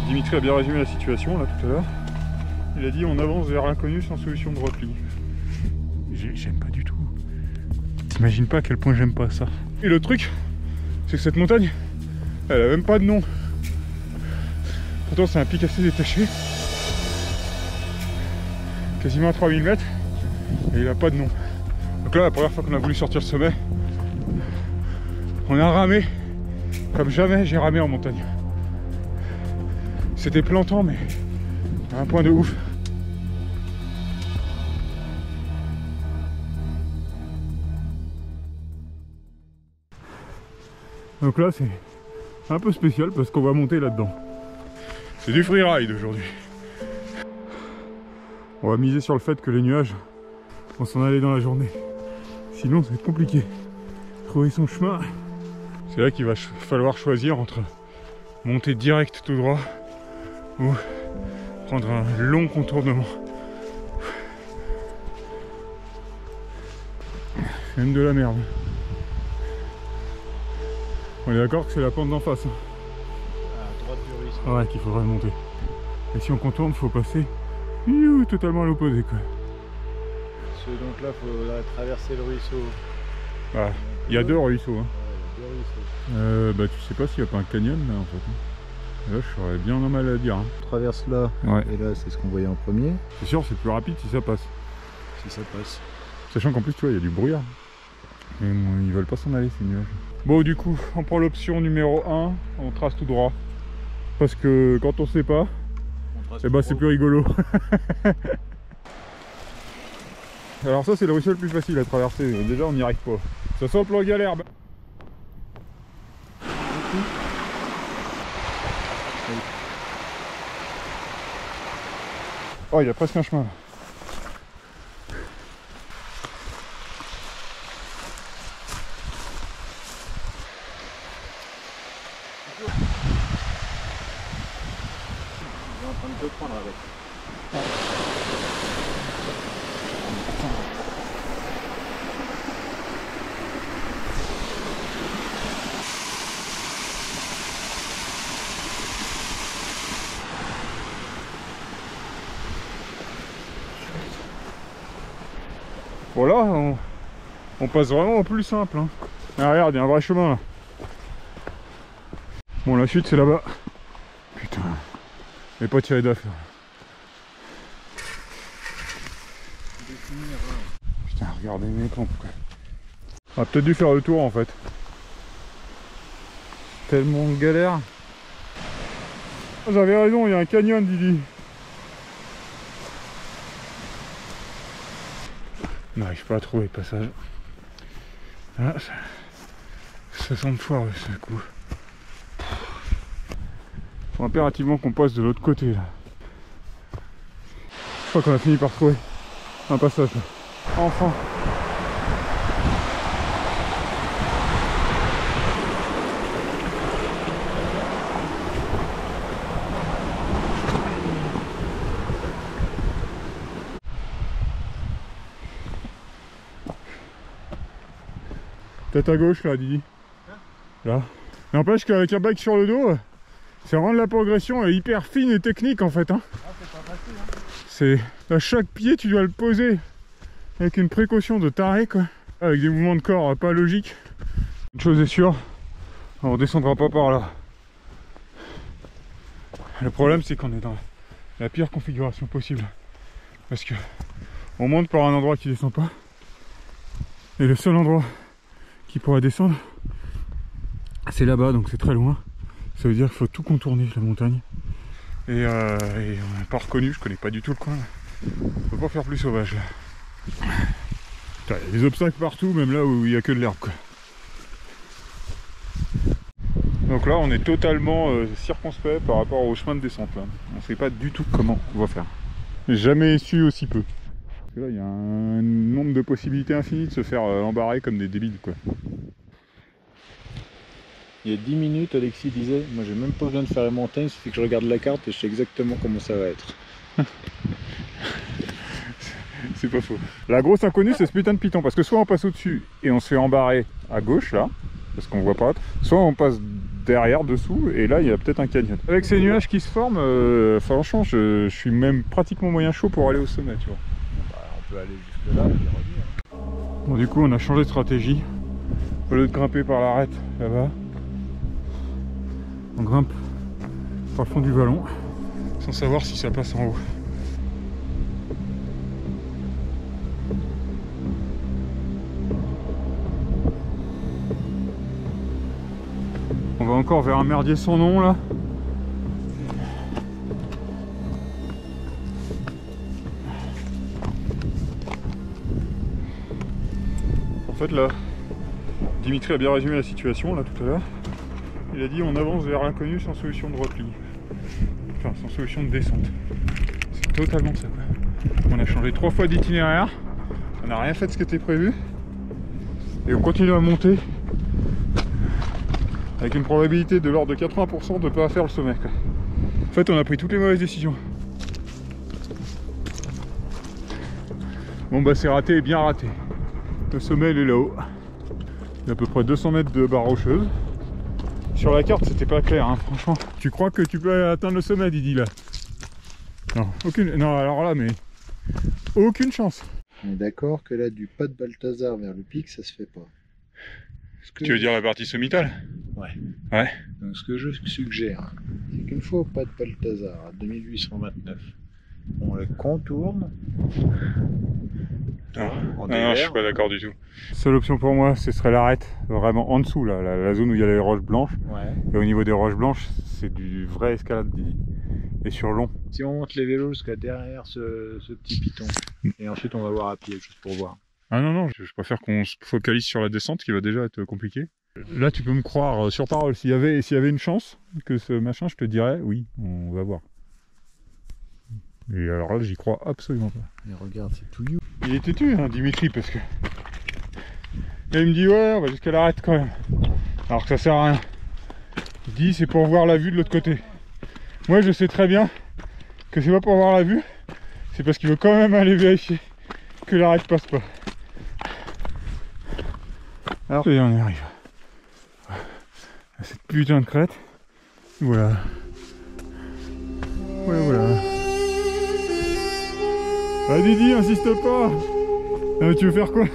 Dimitri a bien résumé la situation là tout à l'heure. Il a dit on avance vers l'inconnu sans solution de repli. J'aime pas du tout. T'imagines pas à quel point j'aime pas ça. Et le truc, c'est que cette montagne, elle a même pas de nom. Pourtant c'est un pic assez détaché. Quasiment à 3000 mètres. Et il a pas de nom. Donc là, la première fois qu'on a voulu sortir le sommet, on a ramé comme jamais j'ai ramé en montagne. C'était plantant, mais à un point de ouf. Donc là, c'est un peu spécial parce qu'on va monter là-dedans. C'est du freeride aujourd'hui. On va miser sur le fait que les nuages vont s'en aller dans la journée. Sinon, ça va être compliqué. Trouver son chemin. C'est là qu'il va falloir choisir entre monter direct tout droit ou prendre un long contournement. C'est même de la merde. On est d'accord que c'est la pente d'en face. Hein. À droite du ruisseau. Ouais, qu'il faudrait monter. Et si on contourne, il faut passer totalement à l'opposé quoi. Donc là, il faut traverser le ruisseau. Ah, il y a deux ruisseaux. Hein. Ouais, il y a deux ruisseaux. Bah tu sais pas s'il n'y a pas un canyon là en fait. Là je serais bien mal à dire. Hein. On traverse là, Ouais. et là c'est ce qu'on voyait en premier. C'est sûr c'est plus rapide si ça passe. Si ça passe. Sachant qu'en plus tu vois il y a du brouillard. Et ils veulent pas s'en aller ces nuages. Bon du coup on prend l'option numéro 1, on trace tout droit. Parce que quand on sait pas, et bah c'est plus rigolo. Alors ça c'est le ruisseau le plus facile à traverser, déjà on n'y arrive pas. Ça sent le plan galère. Oh il y a presque un chemin là. Il est en train de te prendre avec. Bon là on passe vraiment au plus simple. Hein. Ah, regarde il y a un vrai chemin là. Bon la chute c'est là-bas. Putain. Mais pas tiré d'affaire. Putain regardez mes crampes quoi. On a peut-être dû faire le tour en fait. Tellement de galère. J'avais raison, il y a un canyon Didi. On n'arrive pas à trouver le passage. Ah, ça sent foireux ce coup. Faut impérativement qu'on passe de l'autre côté là. Je crois qu'on a fini par trouver un passage là. Enfin. Tête à gauche là Didi. Là. N'empêche qu'avec un bike sur le dos, c'est vraiment de la progression hyper fine et technique en fait. Hein. Ah, c'est pas facile, hein. C'est à chaque pied tu dois le poser avec une précaution de taré quoi. Avec des mouvements de corps pas logiques. Une chose est sûre, on descendra pas par là. Le problème c'est qu'on est dans la pire configuration possible. Parce que on monte par un endroit qui descend pas. Et le seul endroit qui pourrait descendre, c'est là-bas, donc c'est très loin. Ça veut dire qu'il faut tout contourner la montagne. Et on n'a pas reconnu, je connais pas du tout le coin. On peut pas faire plus sauvage là. Putain, il y a des obstacles partout, même là où il n'y a que de l'herbe quoi. Donc là on est totalement circonspect par rapport au chemin de descente là. On sait pas du tout comment on va faire. Jamais su aussi peu. Parce que là il y a un nombre de possibilités infinies de se faire embarrer comme des débiles quoi. Il y a 10 minutes, Alexis disait, moi j'ai même pas besoin de faire la montagne, il suffit que je regarde la carte et je sais exactement comment ça va être. C'est pas faux. La grosse inconnue c'est ce putain de piton, parce que soit on passe au-dessus et on se fait embarrer à gauche là, parce qu'on voit pas, soit on passe derrière, dessous, et là il y a peut-être un canyon. Avec ces nuages qui se forment, franchement je suis même pratiquement moyen chaud pour aller au sommet, tu vois. Bah, on peut aller jusque là et revenir. Bon, du coup on a changé de stratégie. Au lieu de grimper par l'arête là-bas, on grimpe par le fond du vallon sans savoir si ça passe en haut. On va encore vers un merdier sans nom là. En fait là, Dimitri a bien résumé la situation là tout à l'heure. Il a dit on avance vers l'inconnu sans solution de repli. Enfin sans solution de descente. C'est totalement ça quoi. On a changé 3 fois d'itinéraire. On n'a rien fait de ce qui était prévu. Et on continue à monter. Avec une probabilité de l'ordre de 80% de ne pas faire le sommet quoi. En fait on a pris toutes les mauvaises décisions. Bon bah c'est raté et bien raté. Le sommet il est là-haut. Il y a à peu près 200 mètres de barre rocheuse. Sur la carte c'était pas clair hein, franchement. Tu crois que tu peux atteindre le sommet Didi là? Non, aucune. Non alors là mais aucune chance. On est d'accord que là du pas de Balthazar vers le pic ça se fait pas. Tu veux dire la partie sommitale? Ouais. Ouais. Donc ce que je suggère, c'est qu'une fois au pas de Balthazar à 2829, on le contourne. Non, je suis pas d'accord du tout. Seule option pour moi, ce serait l'arête, vraiment en dessous, là, la zone où il y a les roches blanches. Ouais. Et au niveau des roches blanches, c'est du vrai escalade, Didi. Et sur long. Si on monte les vélos jusqu'à derrière ce petit piton, et ensuite on va voir à pied, juste pour voir. Ah non, non, je préfère qu'on se focalise sur la descente qui va déjà être compliquée. Là, tu peux me croire sur parole, s'il y avait une chance que ce machin, je te dirais, oui, on va voir. Et alors là, j'y crois absolument pas. Mais regarde, c'est tout you. Il est têtu, hein, Dimitri, parce que... Et il me dit, ouais, on va jusqu'à l'arête quand même. Alors que ça sert à rien. Il dit, c'est pour voir la vue de l'autre côté. Moi, je sais très bien que c'est pas pour voir la vue, c'est parce qu'il veut quand même aller vérifier que l'arête passe pas. Alors, et on y arrive. À cette putain de crête. Voilà. Ouais, voilà. Ah Didi, insiste pas. Ah, mais tu veux faire quoi?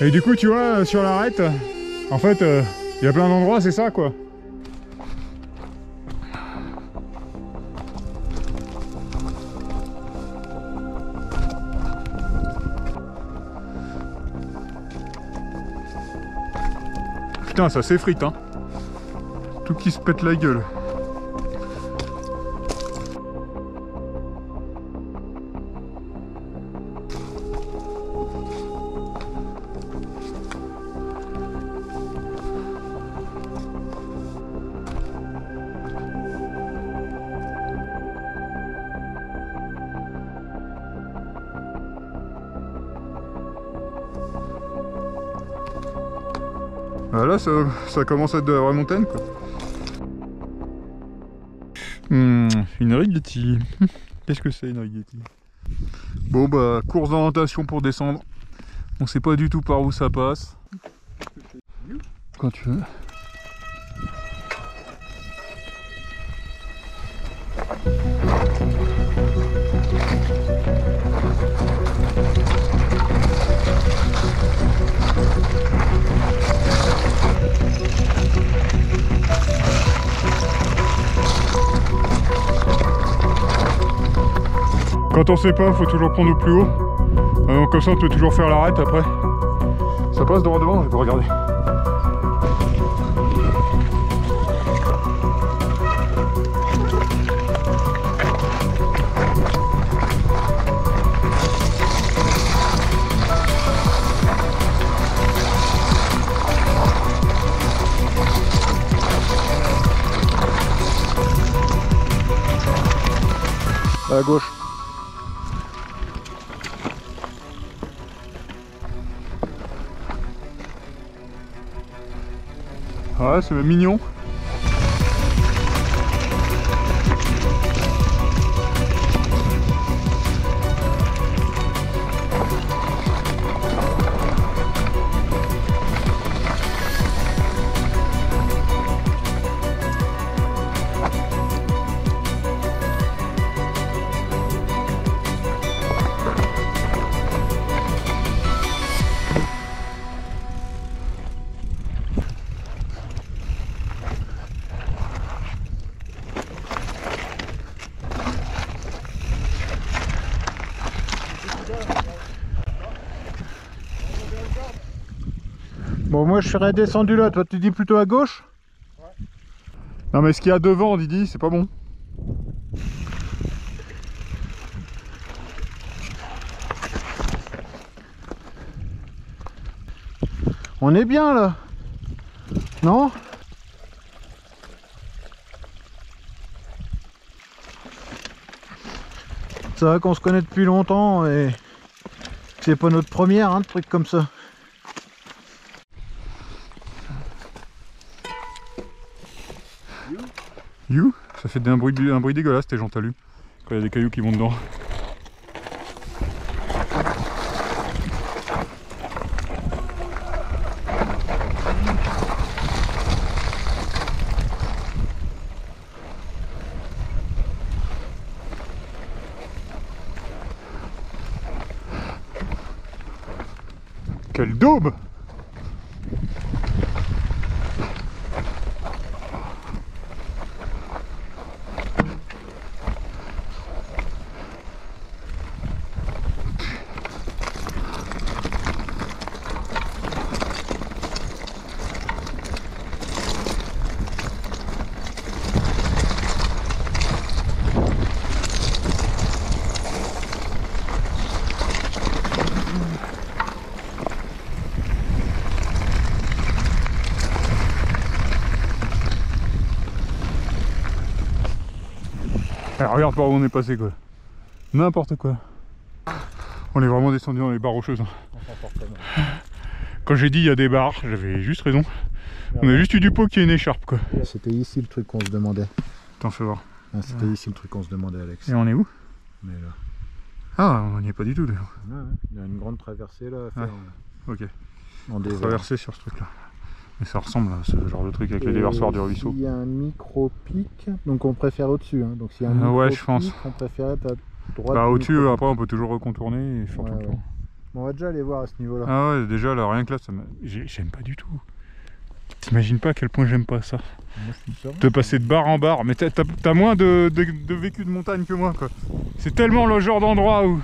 Et du coup, tu vois, sur l'arête, en fait, il y a plein d'endroits, c'est ça, quoi. Putain, ça s'effrite, hein. Tout qui se pète la gueule. Ah là, ça commence à être de la vraie montagne, quoi. Une Rigetti. Qu'est-ce que c'est une Rigetti? Bon bah, course d'orientation pour descendre. On sait pas du tout par où ça passe. Quand tu veux. Quand on sait pas, faut toujours prendre au plus haut. Donc comme ça on peut toujours faire l'arête après. Ça passe droit devant, je peux regarder. À gauche. Ouais, c'est mignon. Bon, moi je serais descendu là, toi tu dis plutôt à gauche? Ouais. Non mais ce qu'il y a devant, Didi, c'est pas bon. On est bien là, non? C'est vrai qu'on se connaît depuis longtemps et c'est pas notre première, hein, de trucs comme ça. You, ça fait un bruit dégueulasse tes gens talus quand il y a des cailloux qui vont dedans. Quelle daube! Alors, regarde par où on est passé quoi. N'importe quoi. On est vraiment descendu dans les barres rocheuses. Quand j'ai dit il y a des barres, j'avais juste raison. On a juste eu du pot qui est une écharpe quoi. C'était ici le truc qu'on se demandait. Attends, fais voir. Ah, c'était ici le truc qu'on se demandait, Alex. Et on est où? On est là. Ah, on n'y est pas du tout d'ailleurs. Ouais, ouais. Il y a une grande traversée là à faire. Ouais. Ok. En désert. Traverser sur ce truc là. Mais ça ressemble à ce genre de truc avec les déversoirs du ruisseau. Il y a un micro-pic, donc on préfère au-dessus. Hein. Donc s'il y a un ouais, je pense. on préfère être à droite. Bah au-dessus, après on peut toujours recontourner et faire tout le tour. Bon, on va déjà aller voir à ce niveau là. Ah ouais, déjà là, rien que là, j'aime pas du tout. T'imagines pas à quel point j'aime pas ça. Moi, je suis sûr, de passer de bar en bar. Mais t'as moins de vécu de montagne que moi quoi. C'est tellement le genre d'endroit où...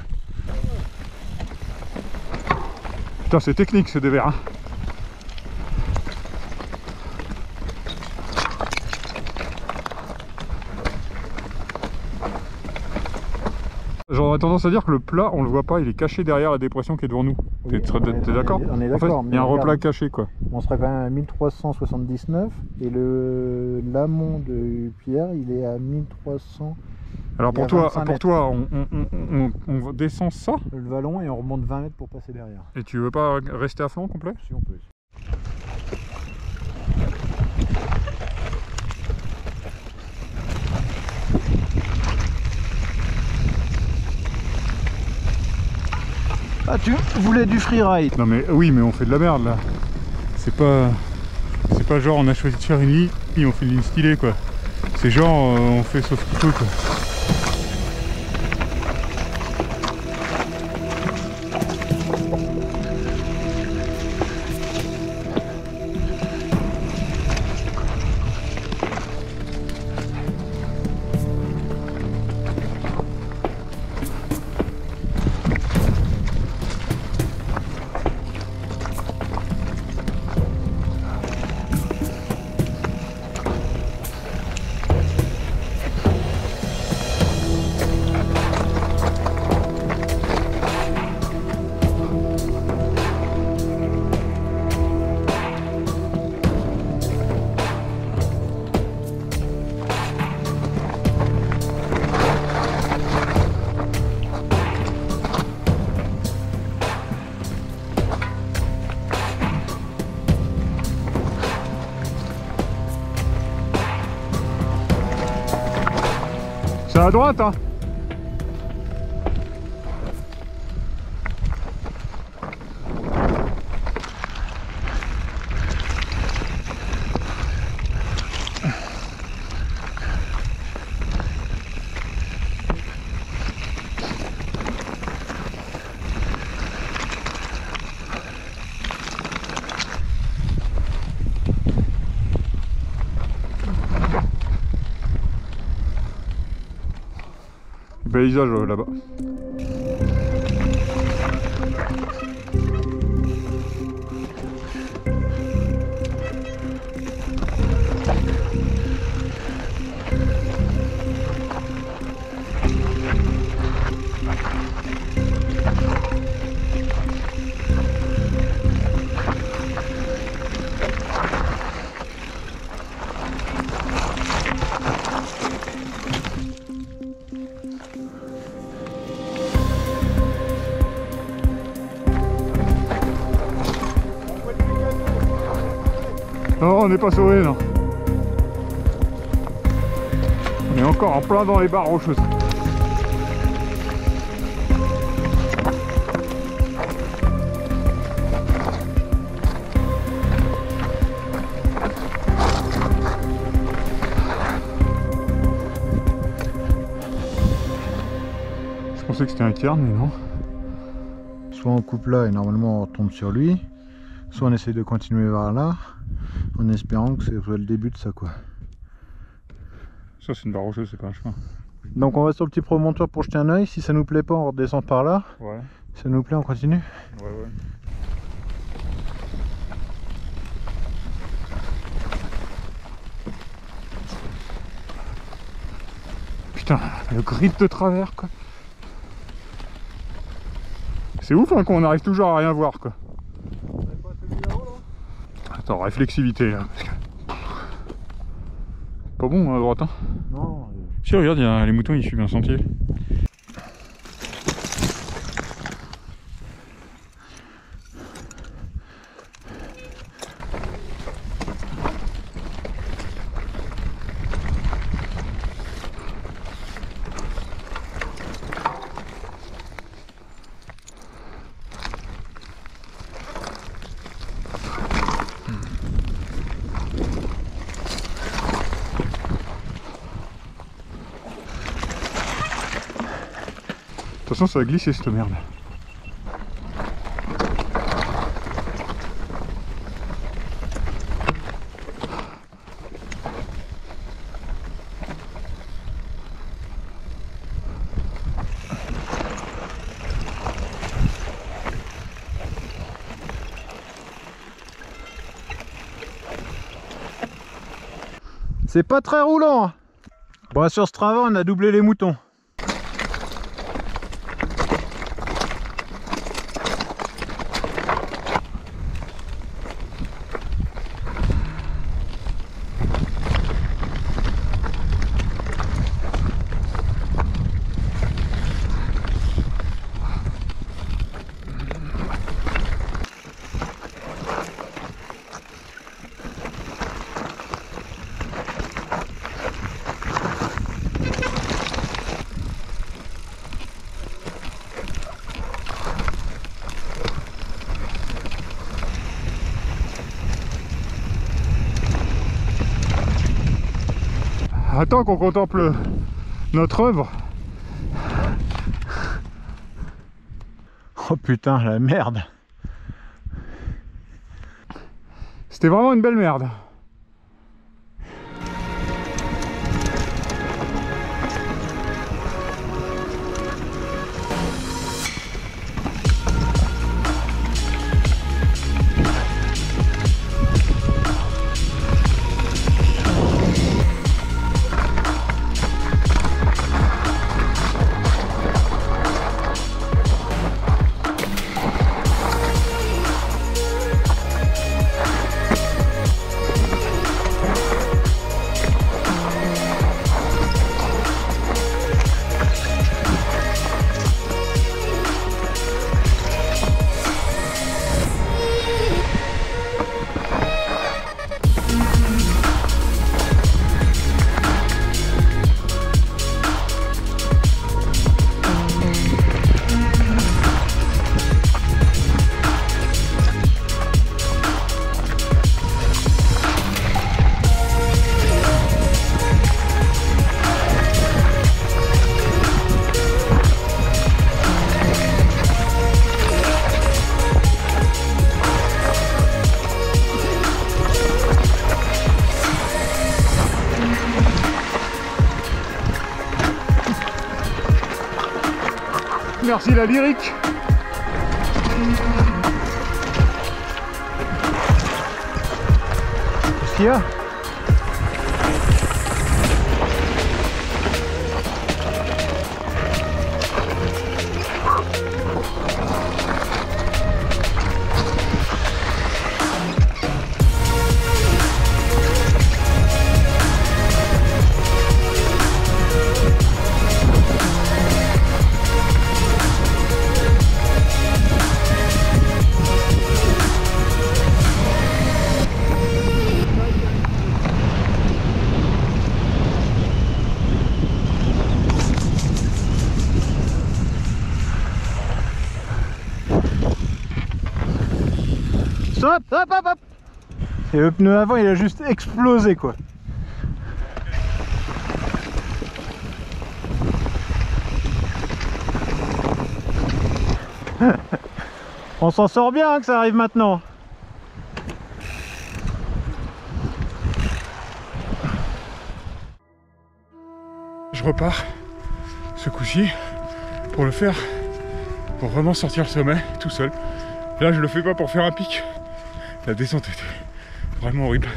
Putain, c'est technique ce dévers hein. J'aurais tendance à dire que le plat, on le voit pas, il est caché derrière la dépression qui est devant nous. Oui, t'es d'accord? On est en fait, d'accord. il y a un replat caché quoi. On sera quand même à 1379 et l'amont de Pierre, il est à 1300. Alors pour toi, on descend ça? Le vallon et on remonte 20 mètres pour passer derrière. Et tu veux pas rester à flanc complet? Si on peut. Ah, tu voulais du freeride? Non mais oui, mais on fait de la merde là. C'est pas genre on a choisi de faire une ligne et on fait une ligne stylée quoi. C'est genre on fait sauf qu'il faut quoi. C'est à droite, hein. Paysage là-bas. Non, on n'est pas sauvé, non. On est encore en plein dans les barres rocheuses. Je pensais que c'était un cairn, mais non. Soit on coupe là et normalement on retombe sur lui, soit on essaye de continuer vers là, en espérant que ce soit le début de ça, quoi. Ça c'est une barre rocheuse, c'est pas un chemin. Donc on va sur le petit promontoire pour jeter un oeil. Si ça nous plaît pas, on redescend par là. Ouais. Si ça nous plaît, on continue. Ouais, ouais. Putain, le grip de travers, quoi. C'est ouf, hein, qu'on arrive toujours à rien voir, quoi. Attends, réflexivité là. Parce que... Pas bon, hein, à droite, hein. Non. Si, regarde, les moutons, ils suivent un sentier. De toute façon, ça va glisser cette merde. C'est pas très roulant. Bon, sur Strava, on a doublé les moutons. Attends qu'on contemple notre œuvre. Oh putain, la merde. C'était vraiment une belle merde. merci la lyrique. Qu'est-ce qu'il y a? Hop, hop, hop, hop. Et le pneu avant il a juste explosé quoi. On s'en sort bien hein, que ça arrive maintenant. Je repars ce coup-ci pour le faire, pour vraiment sortir le sommet tout seul. Là je le fais pas pour faire un pic. La descente était vraiment horrible.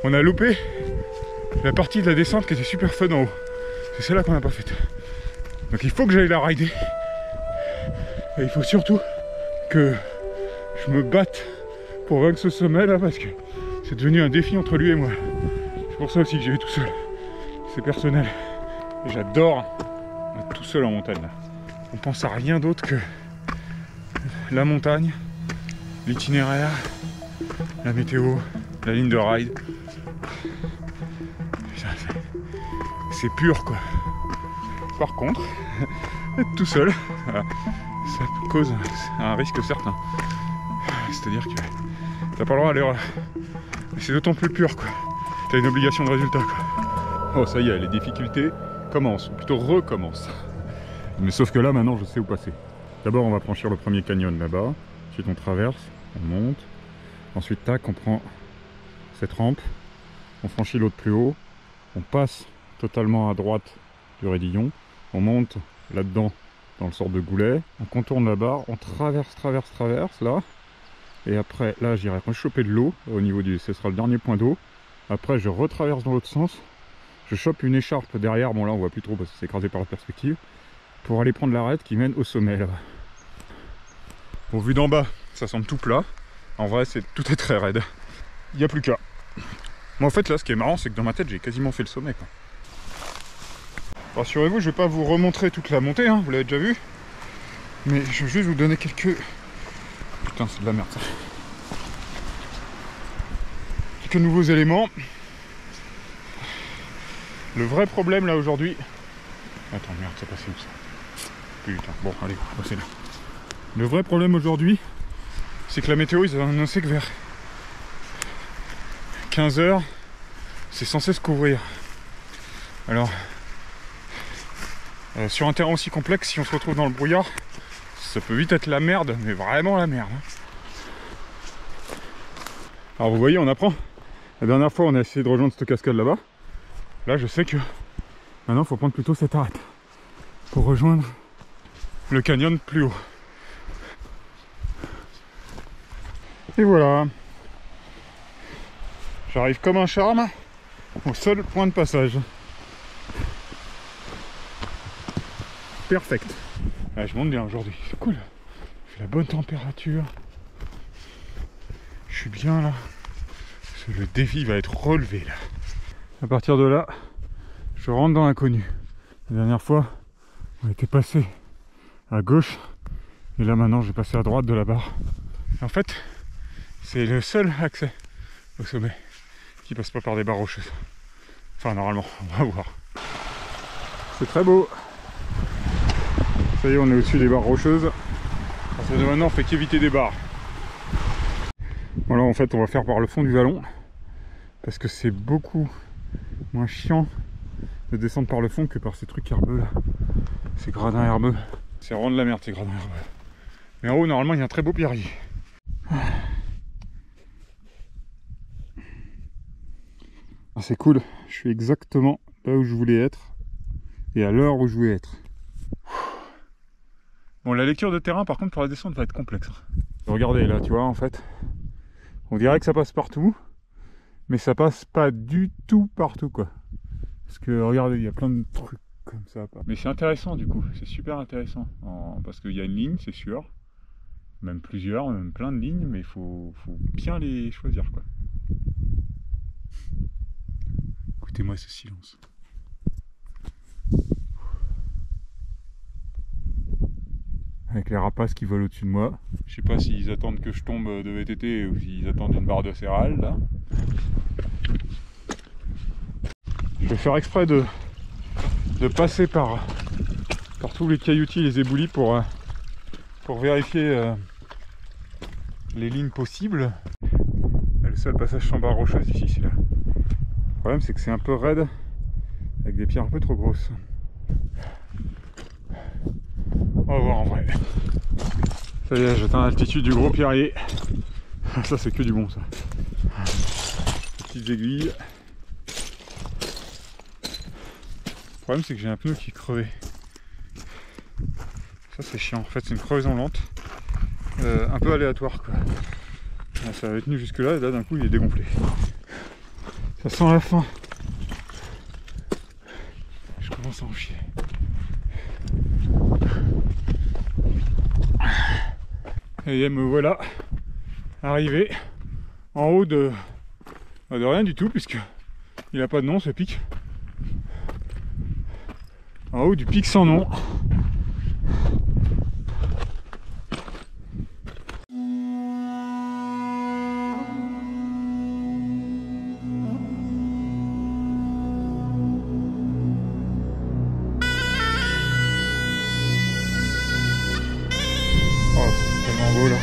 On a loupé la partie de la descente qui était super fun en haut. C'est celle-là qu'on n'a pas faite. Donc il faut que j'aille la rider. Et il faut surtout que je me batte pour vaincre ce sommet là parce que c'est devenu un défi entre lui et moi. C'est pour ça aussi que j'y vais tout seul. C'est personnel. Et j'adore être tout seul en montagne là. On pense à rien d'autre que la montagne, l'itinéraire, la météo, la ligne de ride. C'est pur quoi. Par contre, être tout seul, ça cause un risque certain. C'est-à-dire que t'as pas le droit à l'erreur. C'est d'autant plus pur quoi. T'as une obligation de résultat quoi. Oh ça y est, les difficultés commencent, ou plutôt recommencent. Mais sauf que là maintenant je sais où passer. D'abord on va franchir le premier canyon là-bas. Ensuite on traverse, on monte. Ensuite tac, on prend cette rampe. On franchit l'autre plus haut. On passe totalement à droite du raidillon. On monte là-dedans dans le sort de goulet. On contourne la barre. On traverse là. Et après là j'irai choper de l'eau au niveau du... Ce sera le dernier point d'eau. Après je retraverse dans l'autre sens. Je chope une écharpe derrière. Bon là on voit plus trop parce que c'est écrasé par la perspective. Pour aller prendre l'arête qui mène au sommet là-bas. Bon, vu d'en bas, ça semble tout plat. En vrai, tout est très raide. Il n'y a plus qu'à. Mais en fait, là, ce qui est marrant, c'est que dans ma tête, j'ai quasiment fait le sommet, quoi. Rassurez-vous, je vais pas vous remontrer toute la montée, hein, vous l'avez déjà vu. Mais je vais juste vous donner quelques... Putain, c'est de la merde, ça. Quelques nouveaux éléments. Le vrai problème, là, aujourd'hui... Attends, merde, c'est passé où, ça? Putain, bon, allez, passez là. Le vrai problème aujourd'hui, c'est que la météo, ils ont annoncé que vers 15 h, c'est censé se couvrir. Alors, sur un terrain aussi complexe, si on se retrouve dans le brouillard, ça peut vite être la merde, mais vraiment la merde. Alors vous voyez, on apprend. La dernière fois, on a essayé de rejoindre cette cascade là-bas. Là, je sais que maintenant, il faut prendre plutôt cette arête pour rejoindre le canyon plus haut. Et voilà, j'arrive comme un charme au seul point de passage. Perfect. Ah, je monte bien aujourd'hui, c'est cool. Il fait la bonne température. Je suis bien là. Le défi va être relevé là. À partir de là, je rentre dans l'inconnu. La dernière fois, on était passé à gauche. Et là maintenant, je vais passer à droite de la barre. En fait, c'est le seul accès au sommet qui passe pas par des barres rocheuses. Enfin, normalement, on va voir. C'est très beau. Ça y est, on est au-dessus des barres rocheuses. À partir de maintenant, on fait qu'éviter des barres. Voilà, en fait, on va faire par le fond du vallon. Parce que c'est beaucoup moins chiant de descendre par le fond que par ces trucs herbeux là. Ces gradins herbeux. C'est vraiment de la merde, ces gradins herbeux. Mais en haut, normalement, il y a un très beau pierrier. C'est cool, je suis exactement là où je voulais être et à l'heure où je voulais être. Bon, la lecture de terrain, par contre, pour la descente, va être complexe. Regardez là, tu vois, en fait, on dirait que ça passe partout, mais ça passe pas du tout partout, quoi. Parce que, regardez, il y a plein de trucs comme ça. Mais c'est intéressant, du coup, c'est super intéressant. Parce qu'il y a une ligne, c'est sûr. Même plusieurs, même plein de lignes, mais il faut bien les choisir, quoi. Écoutez-moi ce silence. Avec les rapaces qui volent au-dessus de moi. Je sais pas s'ils attendent que je tombe de VTT ou s'ils attendent une barre de céréales, là. Je vais faire exprès de passer par tous les cailloutis, les éboulis pour vérifier les lignes possibles. Et le seul passage sans barre rocheuse ici, c'est là. Le problème, c'est que c'est un peu raide, avec des pierres un peu trop grosses. On va voir en vrai. Ça y est, j'atteins l'altitude du gros pierrier. Ça, c'est que du bon, ça. Petites aiguilles. Le problème, c'est que j'ai un pneu qui est crevé. Ça, c'est chiant. En fait, c'est une crevaison lente. Un peu aléatoire, quoi. Ça avait tenu jusque là, et là, d'un coup, il est dégonflé. Ça sent la fin. Je commence à en chier. Et me voilà arrivé en haut de rien du tout, puisque il n'a pas de nom, ce pic. En haut du pic sans nom. Oh, c'est tellement beau là.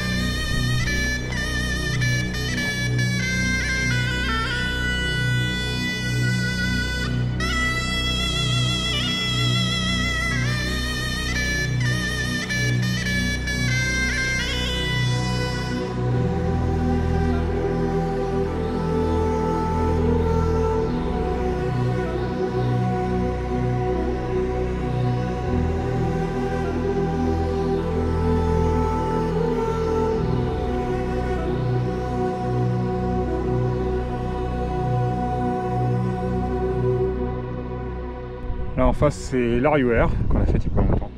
Là en face, c'est l'Ariouer qu'on a fait il y a pas longtemps.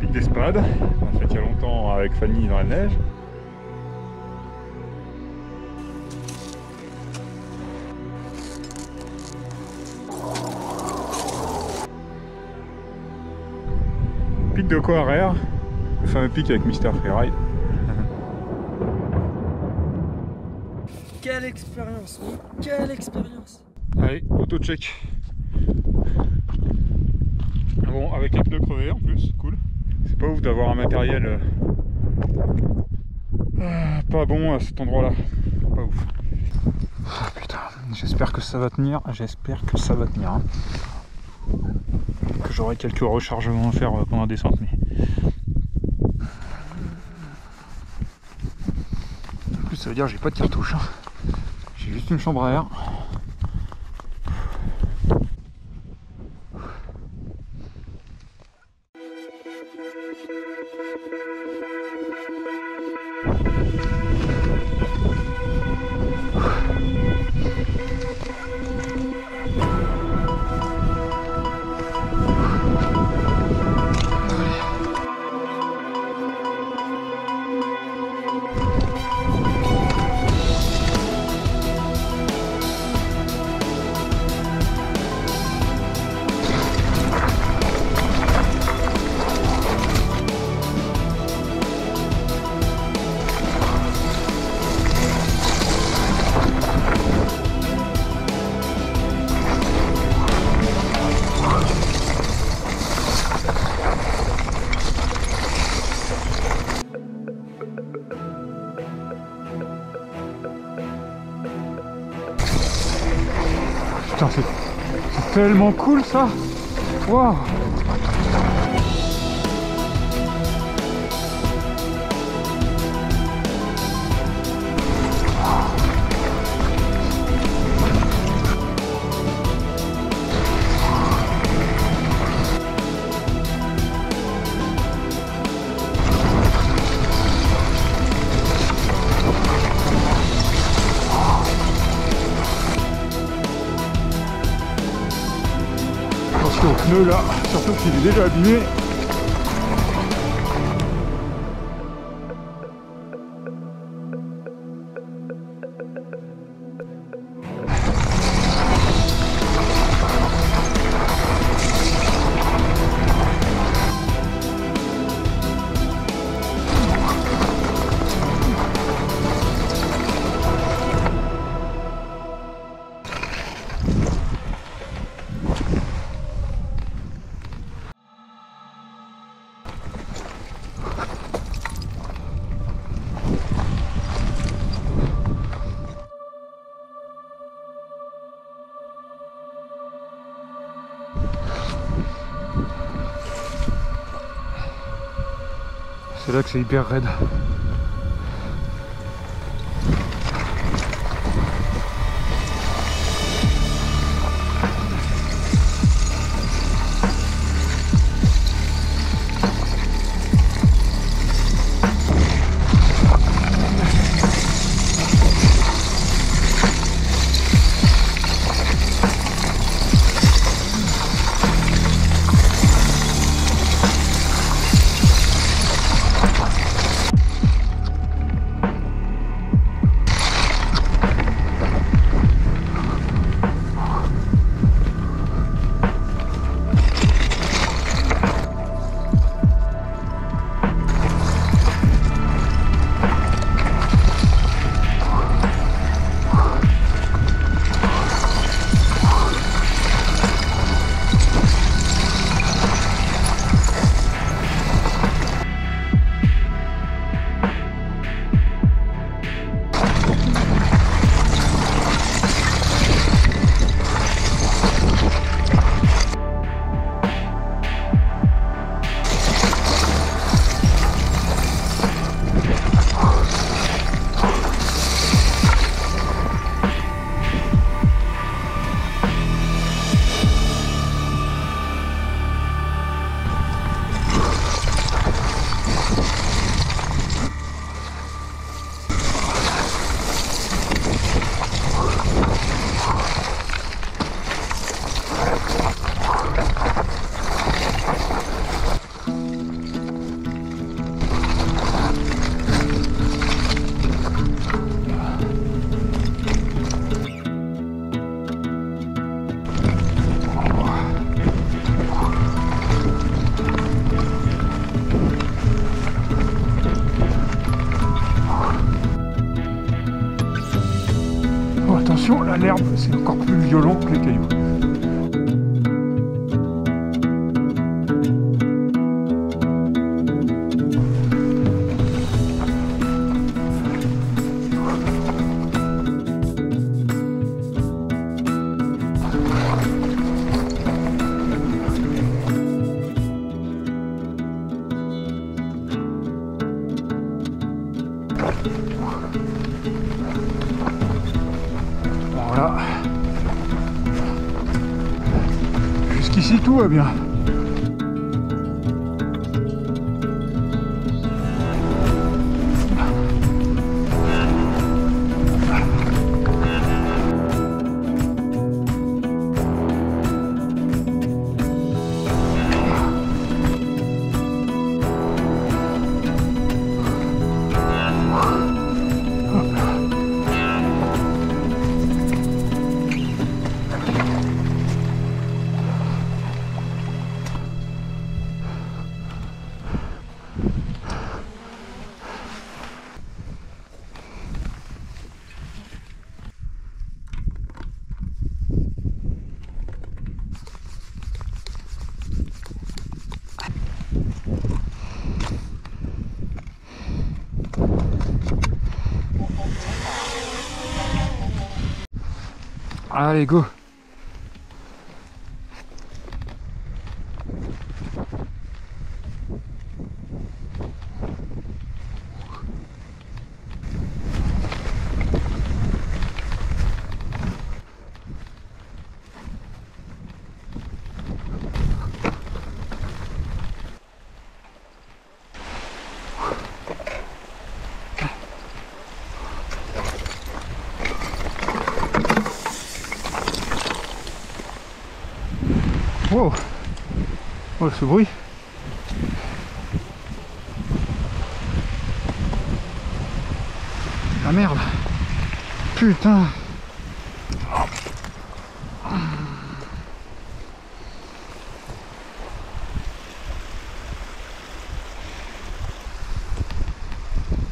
Pic d'Espade, qu'on a fait il y a longtemps avec Fanny dans la neige. Pic de Coarer, le fameux pic avec Mr. Freeride. Quelle expérience, quelle expérience! Allez, auto-check. Bon, avec un pneu crevé en plus, cool. C'est pas ouf d'avoir un matériel pas bon à cet endroit-là. Pas ouf. Oh, putain, j'espère que ça va tenir. J'espère que ça va tenir. Hein. Que j'aurai quelques rechargements à faire pendant la descente, mais. En plus, ça veut dire que j'ai pas de cartouche. Hein. J'ai juste une chambre à air. Putain, c'est tellement cool ça! Waouh! pneu là, surtout qu'il est déjà abîmé. C'est là que c'est hyper raide. Attention, là l'herbe c'est encore plus violent que les cailloux. Voilà. Jusqu'ici tout va bien. Allez, go! Wow. Oh, ce bruit. Ah merde. Putain.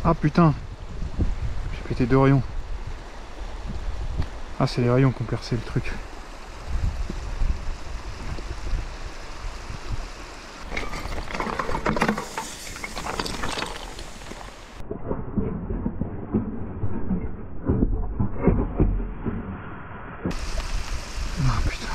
Ah putain. J'ai pété 2 rayons. Ah, c'est les rayons qui ont percé le truc. Ah putain.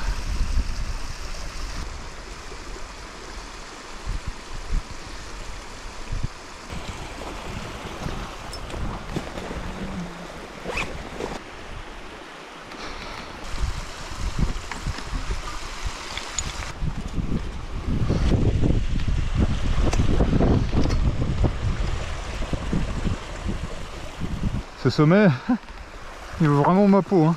Ce sommet, il vaut vraiment ma peau, hein.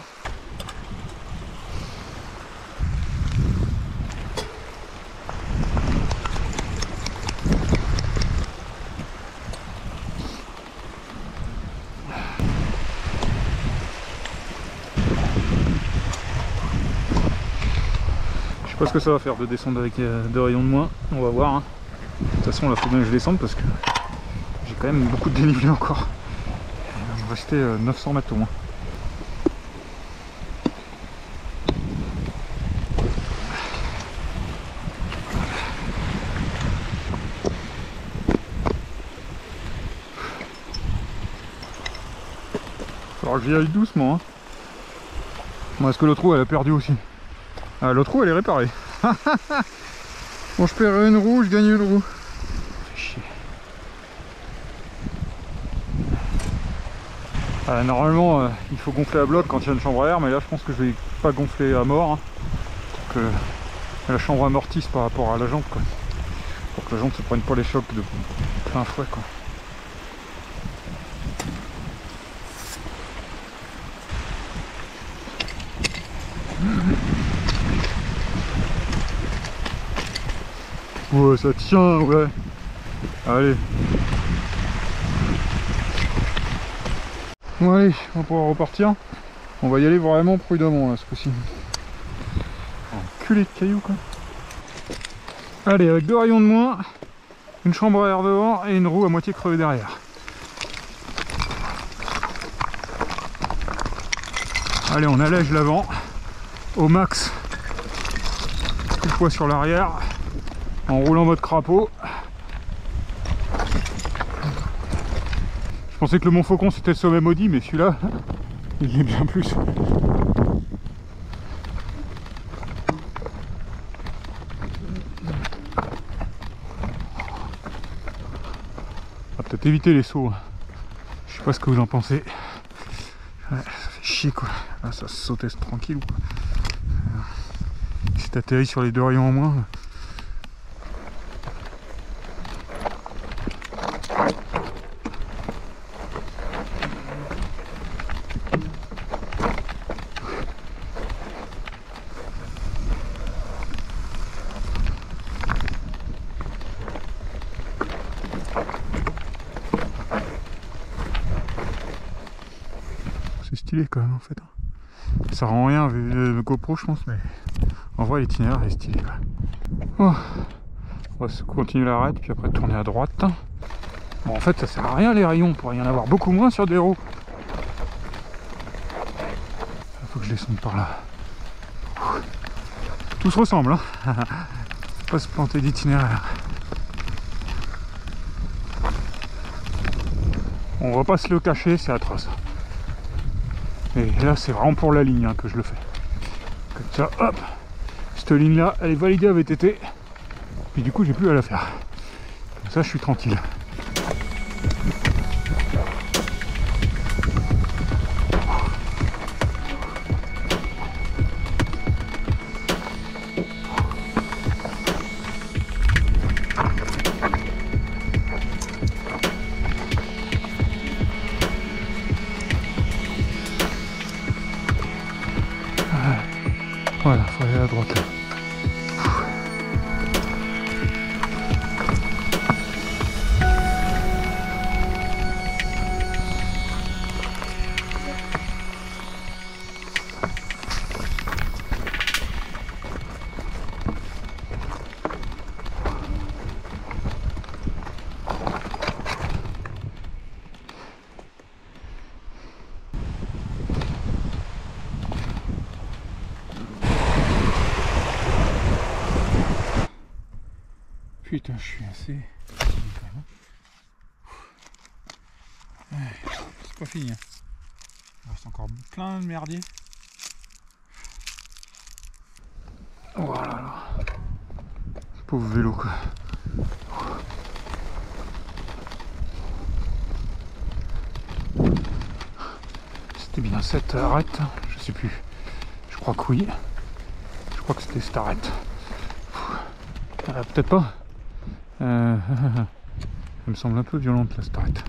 Je sais pas ce que ça va faire de descendre avec 2 rayons de moins, on va voir, hein. De toute façon là faut bien que je descende parce que j'ai quand même beaucoup de dénivelé encore. Il va me rester 900 mètres au moins. Alors j'y aille doucement, hein. Bon, est-ce que l'autre roue elle a perdu aussi? Ah, l'autre roue elle est réparée. Bon, je perds une roue, je gagne une roue. Fait chier. Normalement il faut gonfler à bloc quand il y a une chambre à air, mais là je pense que je vais pas gonfler à mort, hein, pour que la chambre amortisse par rapport à la jambe, quoi. Pour que la jambe ne se prenne pas les chocs de plein fouet, quoi. Ouais, ça tient, ouais. Allez. Bon allez, on va pouvoir repartir. On va y aller vraiment prudemment là ce coup-ci. Enculé de cailloux, quoi. Allez, avec 2 rayons de moins, une chambre à air devant et une roue à moitié crevée derrière. Allez, on allège l'avant au max. Tout le poids sur l'arrière. En roulant en mode crapaud. Je pensais que le Mont Faucon c'était le sommet maudit, mais celui-là, il est bien plus. On va peut-être éviter les sauts. Je sais pas ce que vous en pensez. Ouais, ça fait chier, quoi. Là, ça sautait tranquille, quoi. Si t'atterris sur les 2 rayons en moins. C'est stylé quand même en fait. Ça rend rien vu le GoPro je pense, mais en vrai l'itinéraire est stylé, quoi. Oh. On va continuer la raid puis après tourner à droite. Bon en fait ça sert à rien les rayons, on pourrait y en avoir beaucoup moins sur des roues. Il faut que je descende par là. Tout se ressemble, hein. Faut pas se planter d'itinéraire. On va pas se le cacher, c'est atroce. Et là c'est vraiment pour la ligne, hein, que je le fais. Comme ça, hop, cette ligne là elle est validée à VTT. Puis du coup j'ai plus à la faire. Comme ça je suis tranquille. Voilà, faut aller à droite là. suite, hein, je suis assez fatigué quand même. Ouais, c'est pas fini. Hein. Il reste encore plein de merdier. Voilà là. Pauvre vélo quoi. C'était bien cette arête, je sais plus. Je crois que oui. Je crois que c'était cette arête. Peut-être pas. Elle me semble un peu violente là cette arête.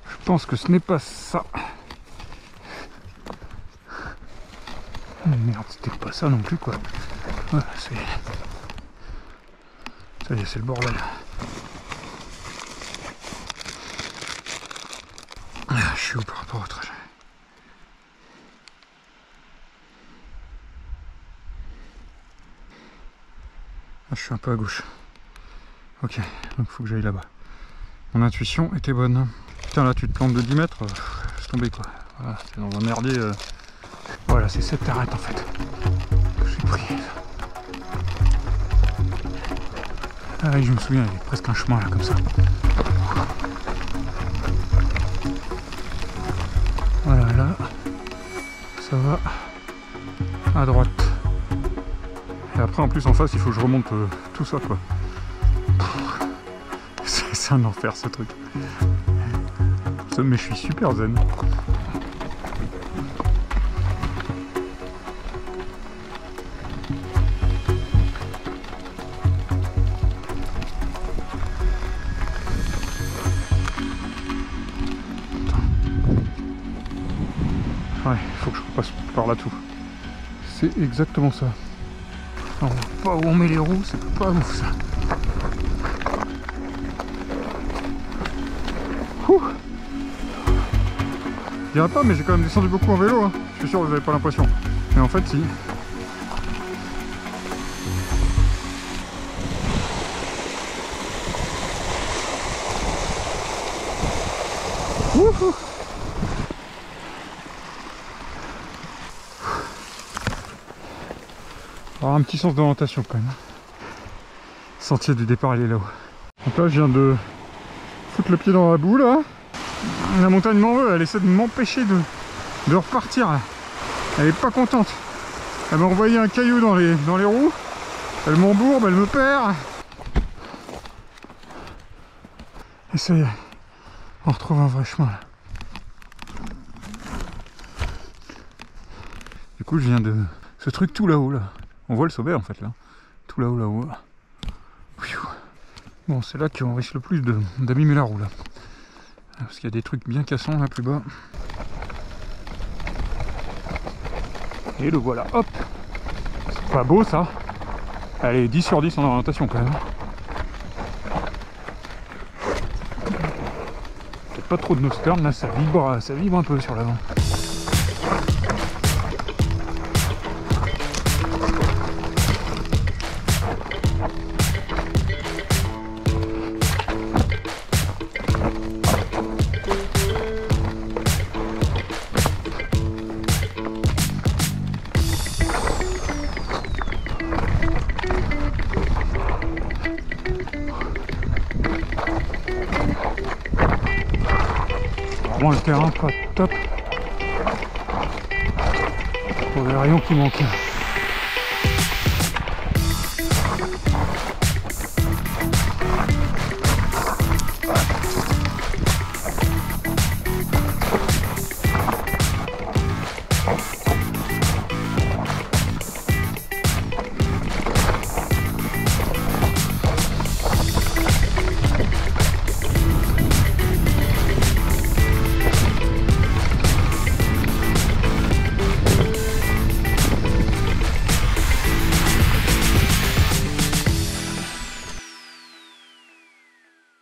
Je pense que ce n'est pas ça. Oh, merde, c'était pas ça non plus quoi. Voilà, ça y est, c'est le bordel. Je suis où par rapport au trajet? Je suis un peu à gauche. Ok, donc il faut que j'aille là-bas. Mon intuition était bonne. Putain, là tu te plantes de 10 mètres, laisse tomber quoi. Voilà, c'est dans un merdier. Voilà, c'est cette arête en fait. J'ai pris. Ah oui, je me souviens, il y avait presque un chemin là comme ça. Voilà, là, ça va à droite. Et après, en plus, en face, il faut que je remonte tout ça, quoi. C'est un enfer, ce truc. Mais je suis super zen. Ouais, il faut que je repasse par là tout. C'est exactement ça. Alors, on voit pas où on met les roues, c'est pas ouf ça. Ouh. Je dirais pas, mais j'ai quand même descendu beaucoup en vélo. Hein. Je suis sûr que vous n'avez pas l'impression. Mais en fait, si. Wouhou. Alors un petit sens d'orientation quand même. Le sentier du départ il est là-haut. Donc là je viens de foutre le pied dans la boue là. La montagne m'en veut, elle essaie de m'empêcher de repartir. Elle est pas contente. Elle m'a envoyé un caillou dans les roues. Elle m'embourbe, elle me perd. Et ça y est, on retrouve un vrai chemin là. Du coup je viens de... ce truc tout là-haut là. On voit le sommet en fait là. Tout là-haut là-haut. Bon c'est là qu'on risque le plus d'abîmer la roue là. Parce qu'il y a des trucs bien cassants là plus bas. Et le voilà, hop. C'est pas beau ça. Allez, 10 sur 10 en orientation quand même. Peut-être pas trop de nose turn là, ça vibre un peu sur l'avant. Vraiment le terrain pas top pour les rayons qui manquent.